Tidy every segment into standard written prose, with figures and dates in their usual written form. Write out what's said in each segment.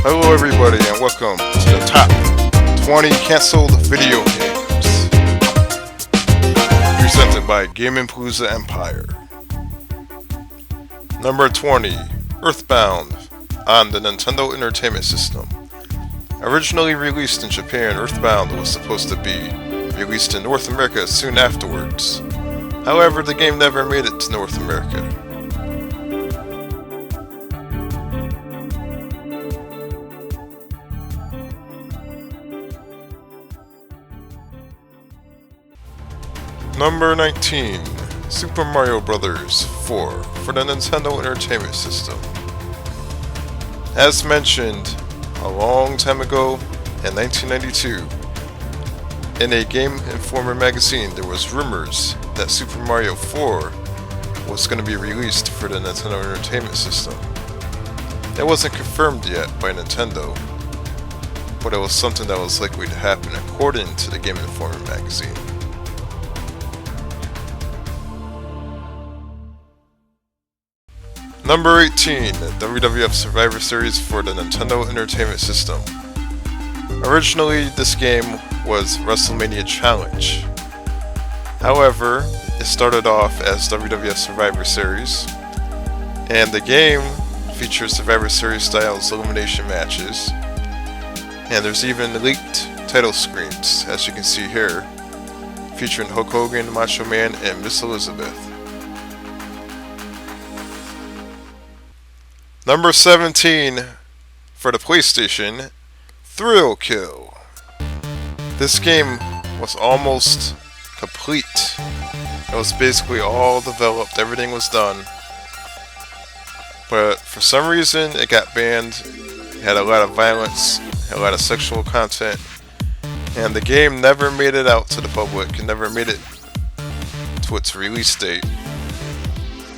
Hello everybody and welcome to the top 20 canceled video games presented by Gaming Palooza Empire. Number 20, Earthbound on the Nintendo Entertainment System. Originally released in Japan, Earthbound was supposed to be released in North America soon afterwards. However, the game never made it to North America. Number 19, Super Mario Bros. 4 for the Nintendo Entertainment System. As mentioned a long time ago, in 1992, in a Game Informer magazine, there was rumors that Super Mario 4 was going to be released for the Nintendo Entertainment System. It wasn't confirmed yet by Nintendo, but it was something that was likely to happen according to the Game Informer magazine. Number 18, WWF Survivor Series for the Nintendo Entertainment System. Originally, this game was WrestleMania Challenge. However, it started off as WWF Survivor Series, and the game features Survivor Series style elimination matches, and there's even leaked title screens, as you can see here, featuring Hulk Hogan, Macho Man, and Miss Elizabeth. Number 17, for the PlayStation, Thrill Kill. This game was almost complete. It was basically all developed, everything was done. But for some reason it got banned. It had a lot of violence, had a lot of sexual content, and the game never made it out to the public and never made it to its release date.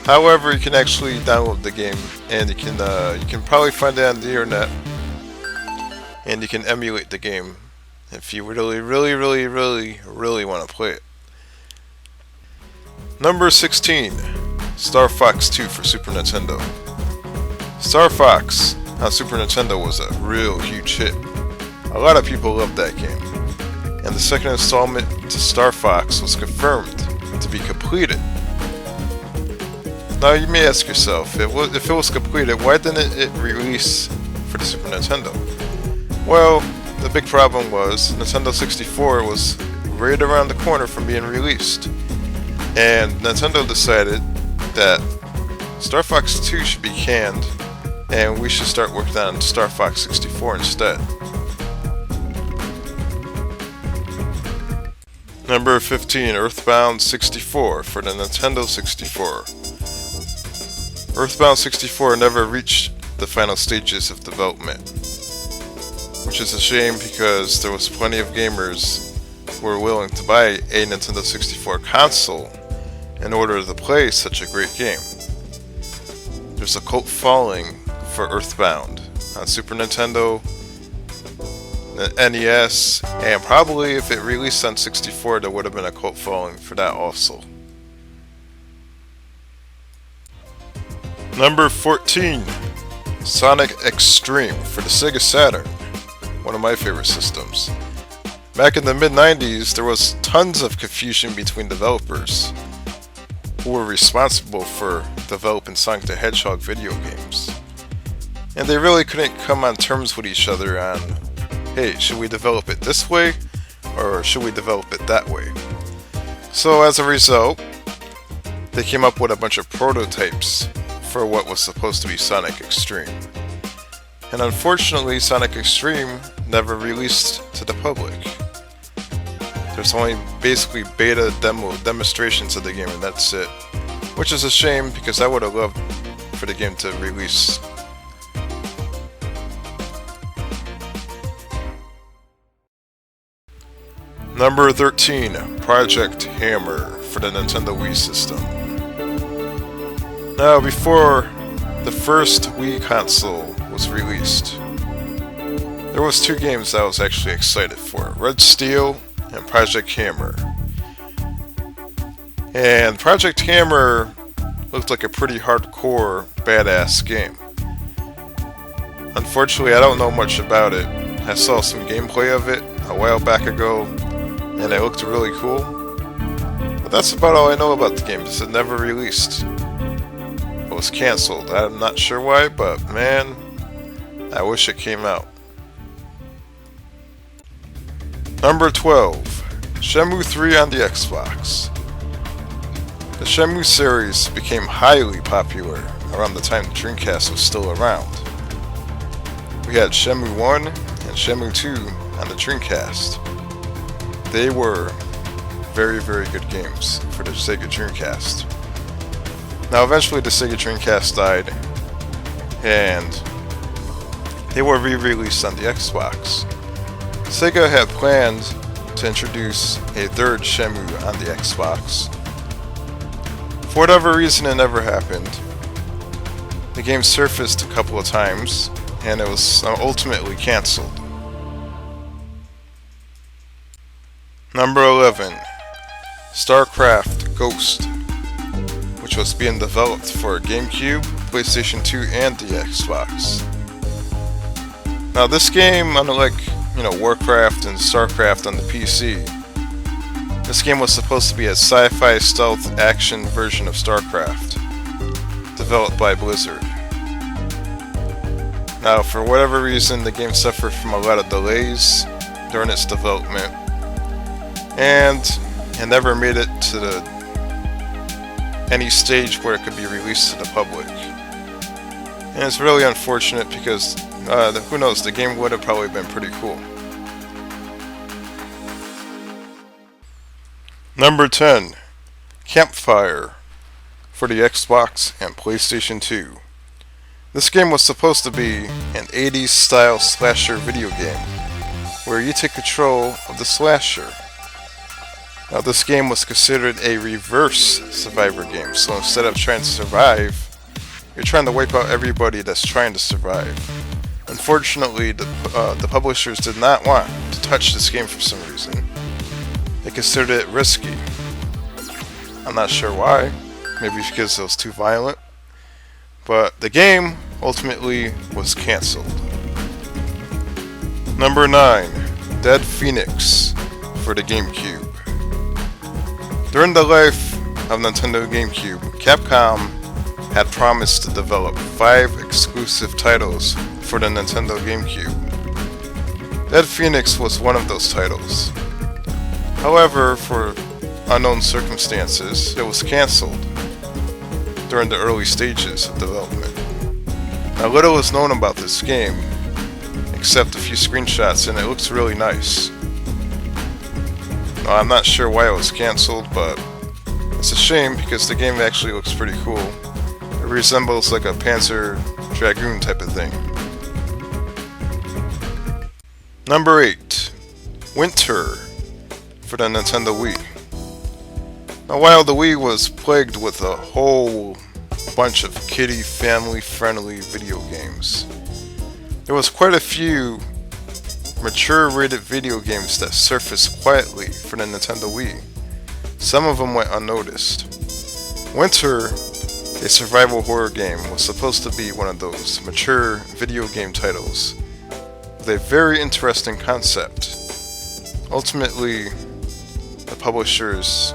However, you can actually download the game, and you can probably find it on the internet, and you can emulate the game if you really want to play it. Number 16, Star Fox 2 for Super Nintendo. Star Fox on Super Nintendo was a real huge hit. A lot of people loved that game, and the second installment to Star Fox was confirmed to be completed. Now you may ask yourself, if it was completed, why didn't it release for the Super Nintendo? Well, the big problem was Nintendo 64 was right around the corner from being released. And Nintendo decided that Star Fox 2 should be canned, and we should start working on Star Fox 64 instead. Number 15, Earthbound 64 for the Nintendo 64. Earthbound 64 never reached the final stages of development, which is a shame because there was plenty of gamers who were willing to buy a Nintendo 64 console in order to play such a great game. There's a cult following for Earthbound on Super Nintendo, the NES, and probably if it released on 64 there would have been a cult following for that also. Number 14, Sonic X-treme for the Sega Saturn, one of my favorite systems. Back in the mid-90s, there was tons of confusion between developers who were responsible for developing Sonic the Hedgehog video games. And they really couldn't come on terms with each other on, hey, should we develop it this way, or should we develop it that way? So as a result, they came up with a bunch of prototypes for what was supposed to be Sonic X-treme. And unfortunately, Sonic X-treme never released to the public. There's only basically beta demonstrations of the game, and that's it. Which is a shame, because I would have loved for the game to release. Number 13, Project Hammer for the Nintendo Wii system. Now, before the first Wii console was released, there was two games I was actually excited for, Red Steel and Project Hammer. And Project Hammer looked like a pretty hardcore, badass game. Unfortunately, I don't know much about it. I saw some gameplay of it a while back ago, and it looked really cool. But that's about all I know about the game, because it never released. It was cancelled. I'm not sure why, but man, I wish it came out. Number 12. Shenmue 3 on the Xbox. The Shenmue series became highly popular around the time the Dreamcast was still around. We had Shenmue 1 and Shenmue 2 on the Dreamcast. They were very, very good games for the Sega Dreamcast. Now eventually the Sega Dreamcast died, and they were re-released on the Xbox. Sega had planned to introduce a third Shenmue on the Xbox. For whatever reason, it never happened. The game surfaced a couple of times, and it was ultimately cancelled. Number 11. StarCraft Ghost, which was being developed for GameCube, PlayStation 2, and the Xbox. Now this game, unlike Warcraft and StarCraft on the PC, this game was supposed to be a sci-fi stealth action version of StarCraft, developed by Blizzard. Now, for whatever reason, the game suffered from a lot of delays during its development, and it never made it to any stage where it could be released to the public. And it's really unfortunate because, who knows, the game would have probably been pretty cool. Number 10. Campfire for the Xbox and PlayStation 2. This game was supposed to be an 80s style slasher video game, where you take control of the slasher. Now this game was considered a reverse survivor game, so instead of trying to survive, you're trying to wipe out everybody that's trying to survive. Unfortunately, the publishers did not want to touch this game for some reason. They considered it risky. I'm not sure why. Maybe because it was too violent. But the game ultimately was cancelled. Number 9. Dead Phoenix for the GameCube. During the life of Nintendo GameCube, Capcom had promised to develop 5 exclusive titles for the Nintendo GameCube. Dead Phoenix was one of those titles. However, for unknown circumstances, it was cancelled during the early stages of development. Now, little is known about this game, except a few screenshots, and it looks really nice. Now, I'm not sure why it was cancelled, but it's a shame because the game actually looks pretty cool. It resembles like a Panzer Dragoon type of thing. Number 8. Winter for the Nintendo Wii. Now, while the Wii was plagued with a whole bunch of kiddie family-friendly video games, there was quite a few mature-rated video games that surfaced quietly for the Nintendo Wii. Some of them went unnoticed. Winter, a survival horror game, was supposed to be one of those mature video game titles with a very interesting concept. Ultimately, the publishers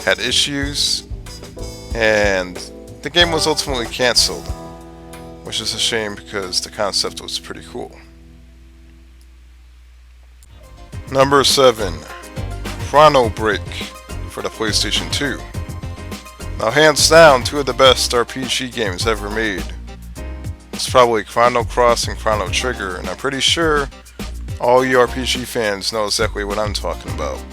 had issues, and the game was ultimately cancelled, which is a shame because the concept was pretty cool. Number 7. Chrono Break for the PlayStation 2. Now, hands down, 2 of the best RPG games ever made. It's probably Chrono Cross and Chrono Trigger, and I'm pretty sure all you RPG fans know exactly what I'm talking about.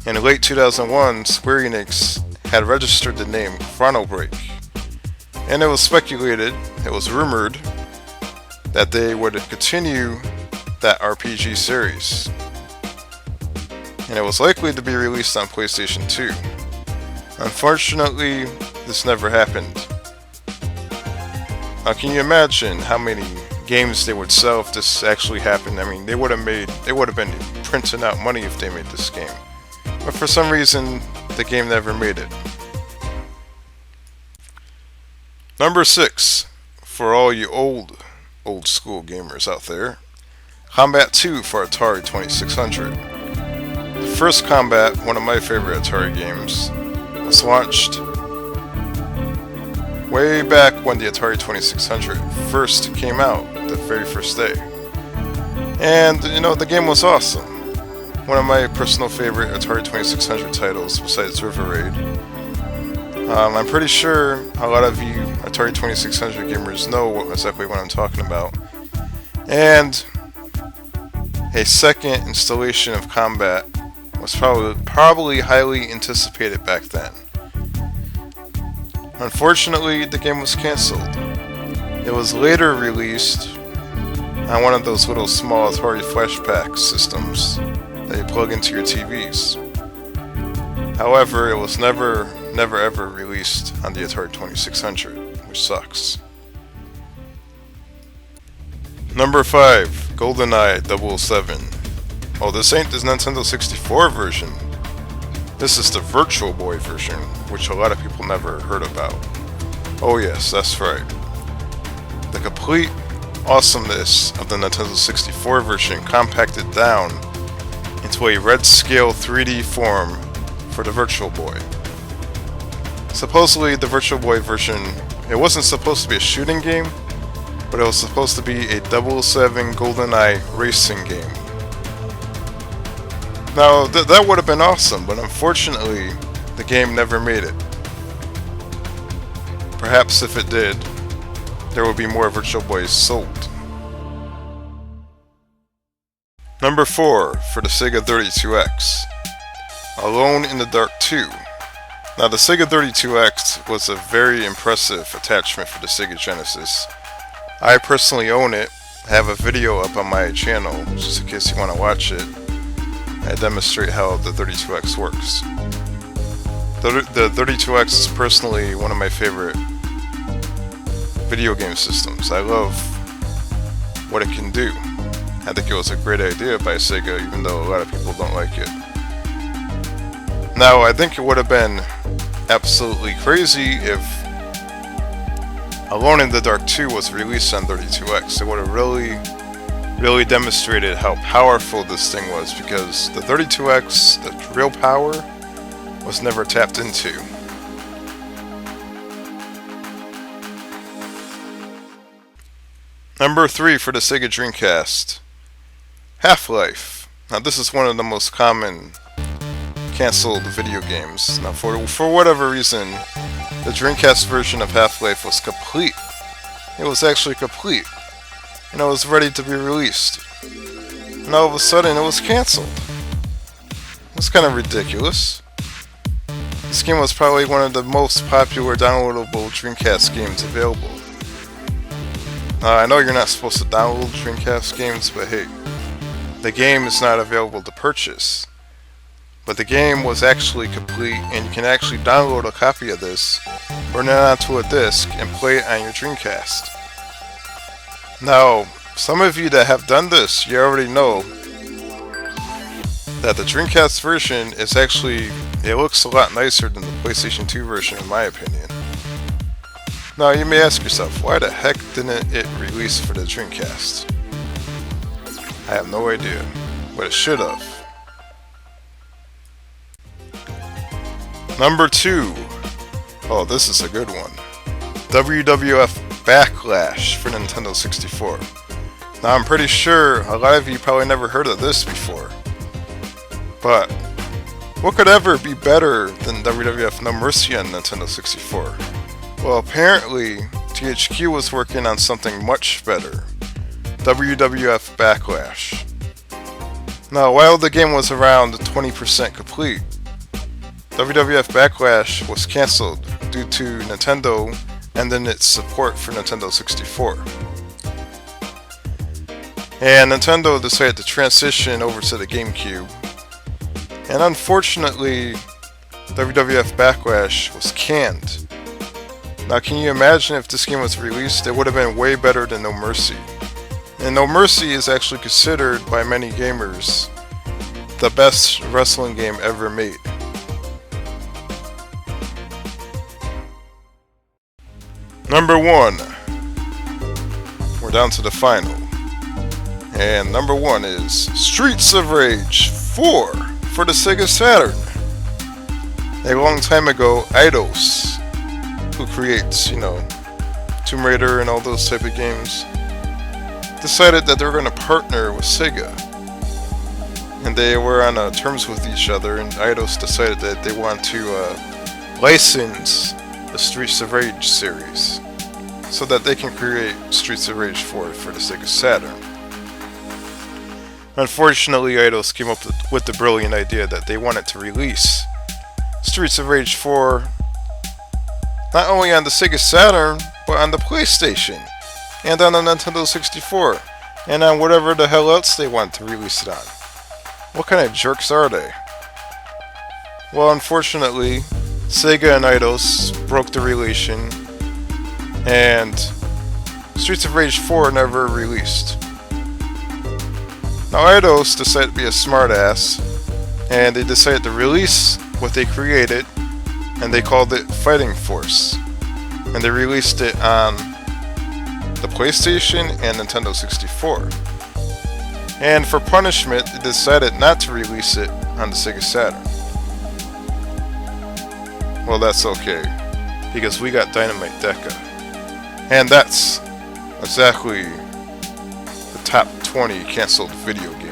In late 2001, Square Enix had registered the name Chrono Break, and it was speculated, it was rumored, that they would continue that RPG series. And it was likely to be released on PlayStation 2. Unfortunately, this never happened. Now, can you imagine how many games they would sell if this actually happened? I mean, they would have been printing out money if they made this game. But for some reason, the game never made it. Number 6. for all you old school gamers out there, Combat 2 for Atari 2600. The first Combat, one of my favorite Atari games, was launched way back when the Atari 2600 first came out, the very first day. And, the game was awesome. One of my personal favorite Atari 2600 titles besides River Raid. I'm pretty sure a lot of you Atari 2600 gamers know exactly what I'm talking about. And a second installation of Combat was probably highly anticipated back then. Unfortunately, the game was cancelled. It was later released on one of those little small Atari flashback systems that you plug into your TVs. However, it was never ever released on the Atari 2600, which sucks. Number 5, GoldenEye 007. Oh, this ain't the Nintendo 64 version. This is the Virtual Boy version, which a lot of people never heard about. Oh yes, that's right. The complete awesomeness of the Nintendo 64 version compacted down into a red scale 3D form for the Virtual Boy. Supposedly, the Virtual Boy version, it wasn't supposed to be a shooting game, but it was supposed to be a 007 GoldenEye racing game. Now, that would have been awesome, but unfortunately, the game never made it. Perhaps if it did, there would be more Virtual Boys sold. Number 4, for the Sega 32X, Alone in the Dark 2. Now, the Sega 32X was a very impressive attachment for the Sega Genesis. I personally own it. I have a video up on my channel, just in case you want to watch it. I demonstrate how the 32X works. The 32X is personally one of my favorite video game systems. I love what it can do. I think it was a great idea by Sega, even though a lot of people don't like it. Now, I think it would have been absolutely crazy if Alone in the Dark 2 was released on 32X. It would have really demonstrated how powerful this thing was, because the 32X, the real power, was never tapped into. Number 3 for the Sega Dreamcast, Half-Life. Now, this is one of the most common canceled video games. Now, for whatever reason, the Dreamcast version of Half-Life was complete. It was actually complete. And it was ready to be released. And all of a sudden, it was canceled. It's kind of ridiculous. This game was probably one of the most popular downloadable Dreamcast games available. I know you're not supposed to download Dreamcast games, but hey, the game is not available to purchase. But the game was actually complete, and you can actually download a copy of this, burn it onto a disc, and play it on your Dreamcast. Now, some of you that have done this, you already know that the Dreamcast version is actually, it looks a lot nicer than the PlayStation 2 version in my opinion. Now, you may ask yourself, why the heck didn't it release for the Dreamcast? I have no idea, but it should have. Number 2. Oh, this is a good one. WWF Backlash for Nintendo 64. Now, I'm pretty sure a lot of you probably never heard of this before. But what could ever be better than WWF No Mercy on Nintendo 64? Well, apparently, THQ was working on something much better. WWF Backlash. Now, while the game was around 20% complete, WWF Backlash was cancelled due to Nintendo ending its support for Nintendo 64. And Nintendo decided to transition over to the GameCube. And unfortunately, WWF Backlash was canned. Now, can you imagine if this game was released? It would have been way better than No Mercy. And No Mercy is actually considered by many gamers the best wrestling game ever made. Number 1. we're down to the final. And number 1 is Streets of Rage 4 for the Sega Saturn. A long time ago, Eidos, who creates, Tomb Raider and all those type of games, decided that they were going to partner with Sega. And they were on terms with each other, and Eidos decided that they want to license the Streets of Rage series so that they can create Streets of Rage 4 for the Sega Saturn. Unfortunately, Eidos came up with the brilliant idea that they wanted to release Streets of Rage 4 not only on the Sega Saturn, but on the PlayStation, and on the Nintendo 64, and on whatever the hell else they want to release it on. What kind of jerks are they? Well, unfortunately, Sega and Eidos broke the relation, and Streets of Rage 4 never released. Now Eidos decided to be a smartass, and they decided to release what they created, and they called it Fighting Force. And they released it on the PlayStation and Nintendo 64. And for punishment, they decided not to release it on the Sega Saturn. Well, that's okay, because we got Dynamite Deca. And that's exactly the top 20 canceled video games.